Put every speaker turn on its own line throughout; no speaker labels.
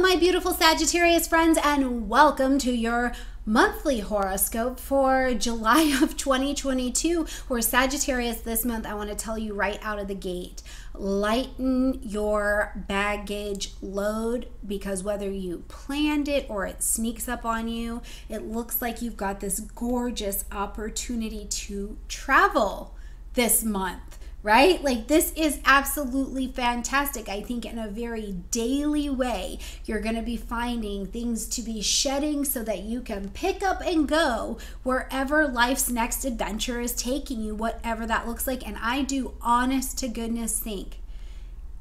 my beautiful Sagittarius friends, and welcome to your monthly horoscope for July of 2022. We're Sagittarius this month. I want to tell you right out of the gate, lighten your baggage load, because whether you planned it or it sneaks up on you, it looks like you've got this gorgeous opportunity to travel this month. Right? Like, this is absolutely fantastic. I think in a very daily way, you're going to be finding things to be shedding so that you can pick up and go wherever life's next adventure is taking you, whatever that looks like. And I do honest to goodness think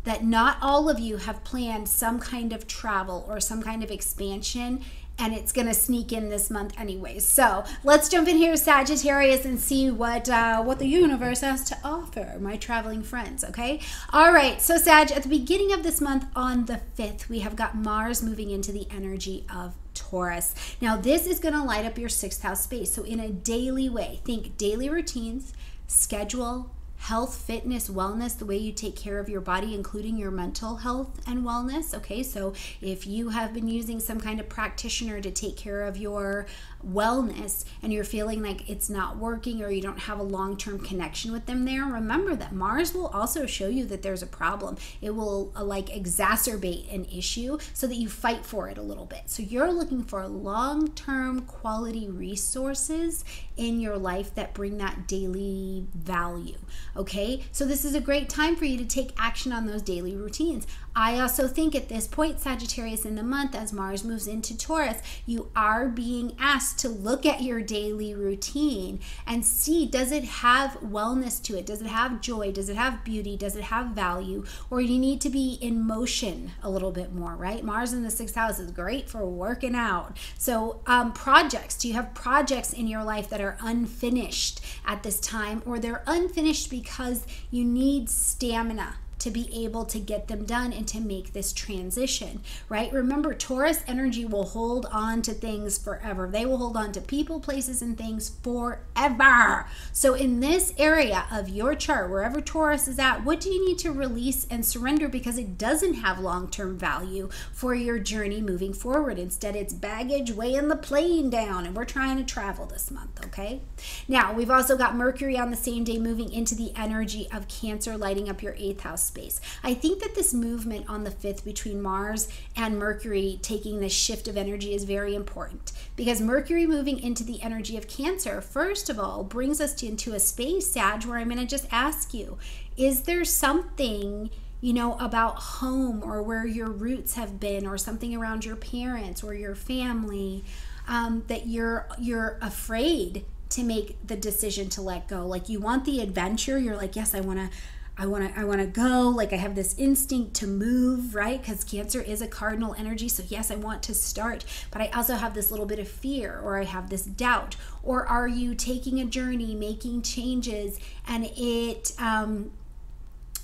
that not all of you have planned some kind of travel or some kind of expansion, and it's going to sneak in this month anyways. So let's jump in here, Sagittarius, and see what the universe has to offer, my traveling friends, okay? All right, so Sag, at the beginning of this month on the 5th, we have got Mars moving into the energy of Taurus. Now, this is going to light up your 6th house space. So in a daily way, think daily routines, schedule, health, fitness, wellness, the way you take care of your body, including your mental health and wellness. Okay, so if you have been using some kind of practitioner to take care of your wellness and you're feeling like it's not working or you don't have a long-term connection with them there, remember that Mars will also show you that there's a problem. It will like exacerbate an issue so that you fight for it a little bit. So you're looking for long-term quality resources in your life that bring that daily value. Okay, so this is a great time for you to take action on those daily routines. I also think at this point, Sagittarius, in the month, as Mars moves into Taurus, you are being asked to look at your daily routine and see, does it have wellness to it? Does it have joy? Does it have beauty? Does it have value? Or you need to be in motion a little bit more, right? Mars in the 6th house is great for working out. So projects, do you have projects in your life that are unfinished at this time, or they're unfinished because you need stamina to be able to get them done and to make this transition, right? Remember, Taurus energy will hold on to things forever. They will hold on to people, places, and things forever. So in this area of your chart, wherever Taurus is at, what do you need to release and surrender because it doesn't have long-term value for your journey moving forward? Instead, it's baggage weighing the plane down, and we're trying to travel this month, okay? Now, we've also got Mercury on the same day moving into the energy of Cancer, lighting up your 8th house space. I think that this movement on the 5th between Mars and Mercury taking this shift of energy is very important, because Mercury moving into the energy of Cancer, first of all, brings us into a space, Sag, where I'm going to just ask you, is there something, you know, about home or where your roots have been, or something around your parents or your family that you're afraid to make the decision to let go? Like, you want the adventure, you're like, yes, I want to go, like I have this instinct to move, right? Because Cancer is a cardinal energy. So yes, I want to start, but I also have this little bit of fear, or I have this doubt. Or are you taking a journey, making changes, and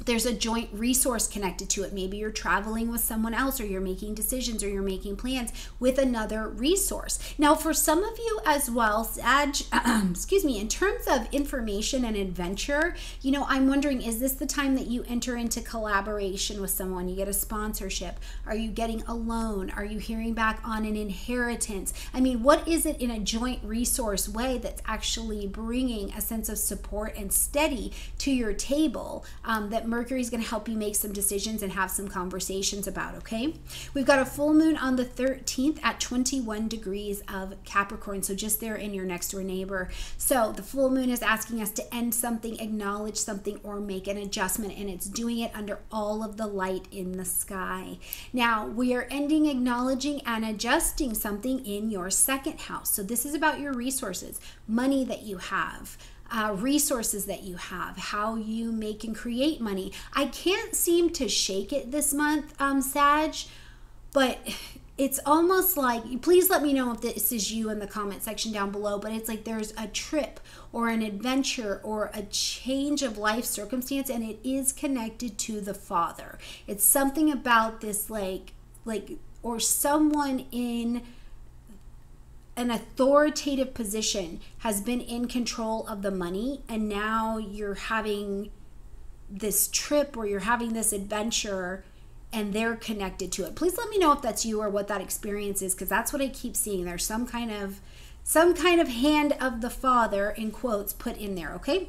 there's a joint resource connected to it? Maybe you're traveling with someone else, or you're making decisions, or you're making plans with another resource. Now, for some of you as well, Sag, excuse me, in terms of information and adventure, you know, I'm wondering, is this the time that you enter into collaboration with someone? You get a sponsorship? Are you getting a loan? Are you hearing back on an inheritance? I mean, what is it in a joint resource way that's actually bringing a sense of support and steady to your table that Mercury is going to help you make some decisions and have some conversations about, okay? We've got a full moon on the 13th at 21 degrees of Capricorn, so just there in your next door neighbor. So the full moon is asking us to end something, acknowledge something, or make an adjustment, and it's doing it under all of the light in the sky. Now, we are ending, acknowledging, and adjusting something in your 2nd house. So this is about your resources, money that you have, resources that you have, how you make and create money. I can't seem to shake it this month, Sag, but it's almost like, please let me know if this is you in the comment section down below, but it's like there's a trip or an adventure or a change of life circumstance, and it is connected to the father. It's something about this like or someone in an authoritative position has been in control of the money, and now you're having this trip or you're having this adventure and they're connected to it. Please let me know if that's you or what that experience is, because that's what I keep seeing. There's some kind of hand of the Father, in quotes, put in there, okay?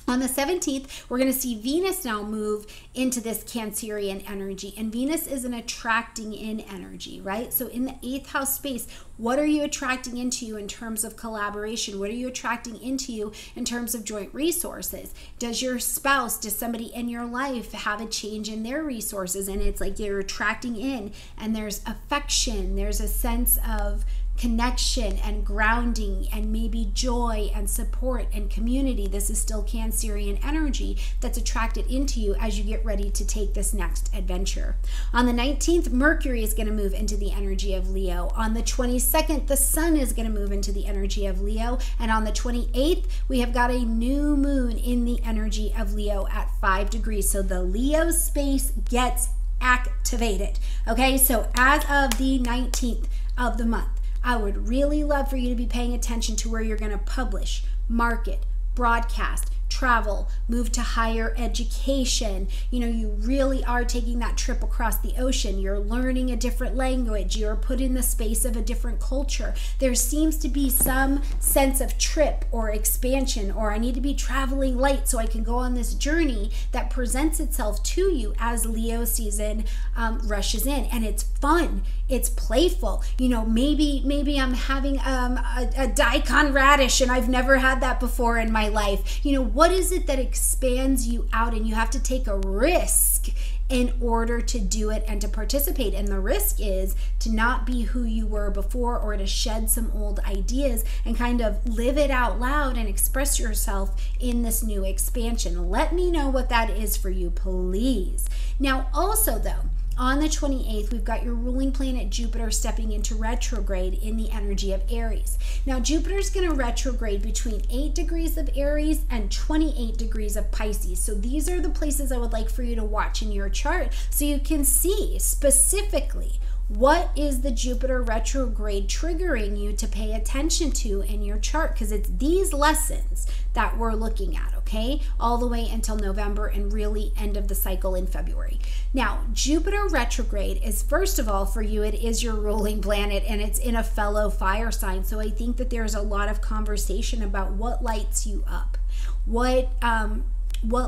On the 17th, we're going to see Venus now move into this Cancerian energy. And Venus is an attracting in energy, right? So in the 8th house space, what are you attracting into you in terms of collaboration? What are you attracting into you in terms of joint resources? Does your spouse, does somebody in your life have a change in their resources? And it's like you're attracting in, and there's affection, there's a sense of connection and grounding and maybe joy and support and community. This is still Cancerian energy that's attracted into you as you get ready to take this next adventure. On the 19th, Mercury is going to move into the energy of Leo. On the 22nd, the Sun is going to move into the energy of Leo. And on the 28th, we have got a new moon in the energy of Leo at 5 degrees. So the Leo space gets activated. Okay, so as of the 19th of the month, I would really love for you to be paying attention to where you're going to publish, market, broadcast, travel, move to higher education. You know, you really are taking that trip across the ocean. You're learning a different language. You're put in the space of a different culture. There seems to be some sense of trip or expansion, or I need to be traveling light so I can go on this journey that presents itself to you as Leo season rushes in. And it's fun. It's playful. You know, maybe I'm having a daikon radish and I've never had that before in my life. You know, what is it that expands you out, and you have to take a risk in order to do it and to participate. And the risk is to not be who you were before, or to shed some old ideas and kind of live it out loud and express yourself in this new expansion. Let me know what that is for you, please. Now, also though, on the 28th, we've got your ruling planet Jupiter stepping into retrograde in the energy of Aries. Now, Jupiter's going to retrograde between 8 degrees of Aries and 28 degrees of Pisces. So these are the places I would like for you to watch in your chart so you can see specifically what is the Jupiter retrograde triggering you to pay attention to in your chart, because it's these lessons that we're looking at, okay, all the way until November and really end of the cycle in February. Now, Jupiter retrograde is, first of all, for you, it is your ruling planet and it's in a fellow fire sign. So I think that there's a lot of conversation about what lights you up, what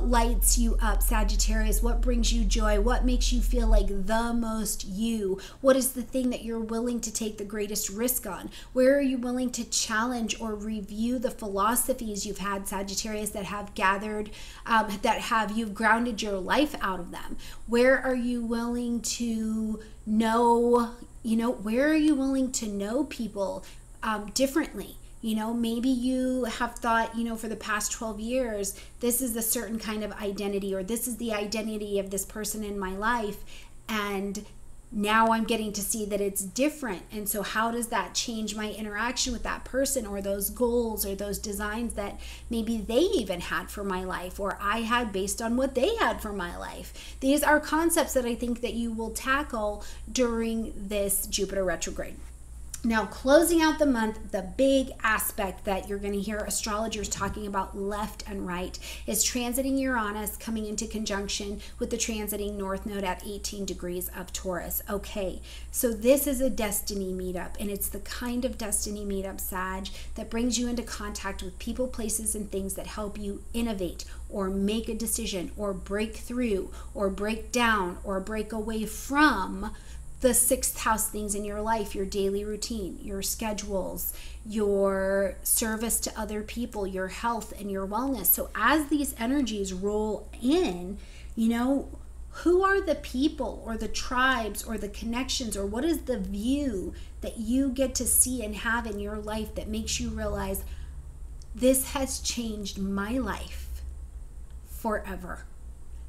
lights you up, Sagittarius, what brings you joy, what makes you feel like the most you, what is the thing that you're willing to take the greatest risk on, where are you willing to challenge or review the philosophies you've had, Sagittarius, that have gathered, you've grounded your life out of them, where are you willing to know, where are you willing to know people differently? You know, maybe you have thought, for the past 12 years, this is a certain kind of identity, or this is the identity of this person in my life, and now I'm getting to see that it's different. And so how does that change my interaction with that person, or those goals, or those designs that maybe they even had for my life, or I had based on what they had for my life? These are concepts that I think that you will tackle during this Jupiter retrograde. Now, closing out the month, the big aspect that you're going to hear astrologers talking about left and right is transiting Uranus coming into conjunction with the transiting North Node at 18 degrees of Taurus. Okay, so this is a destiny meetup, and it's the kind of destiny meetup, Sag, that brings you into contact with people, places, and things that help you innovate or make a decision or break through or break down or break away from the 6th house things in your life, your daily routine, your schedules, your service to other people, your health and your wellness. So as these energies roll in, who are the people or the tribes or the connections, or what is the view that you get to see and have in your life that makes you realize this has changed my life forever.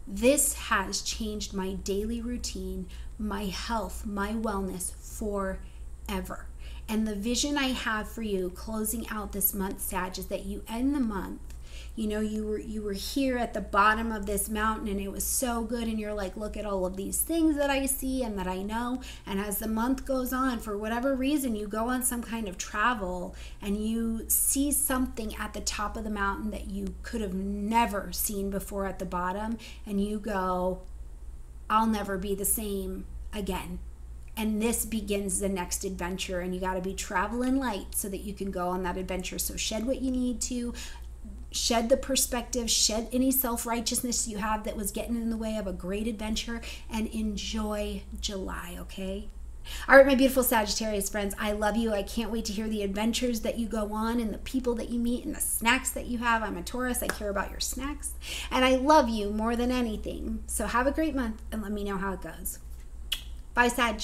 This has changed my daily routine, my health, my wellness forever. And the vision I have for you closing out this month, Sag, is that you end the month, you were here at the bottom of this mountain and it was so good, and you're like, look at all of these things that I see and that I know. And as the month goes on, for whatever reason, you go on some kind of travel and you see something at the top of the mountain that you could have never seen before at the bottom, and you go, I'll never be the same again. And this begins the next adventure, and you got to be traveling light so that you can go on that adventure. So shed what you need to, shed the perspective, shed any self-righteousness you have that was getting in the way of a great adventure, and enjoy July, okay? All right, my beautiful Sagittarius friends, I love you. I can't wait to hear the adventures that you go on and the people that you meet and the snacks that you have. I'm a Taurus. I care about your snacks. And I love you more than anything. So have a great month and let me know how it goes. Bye, Sag.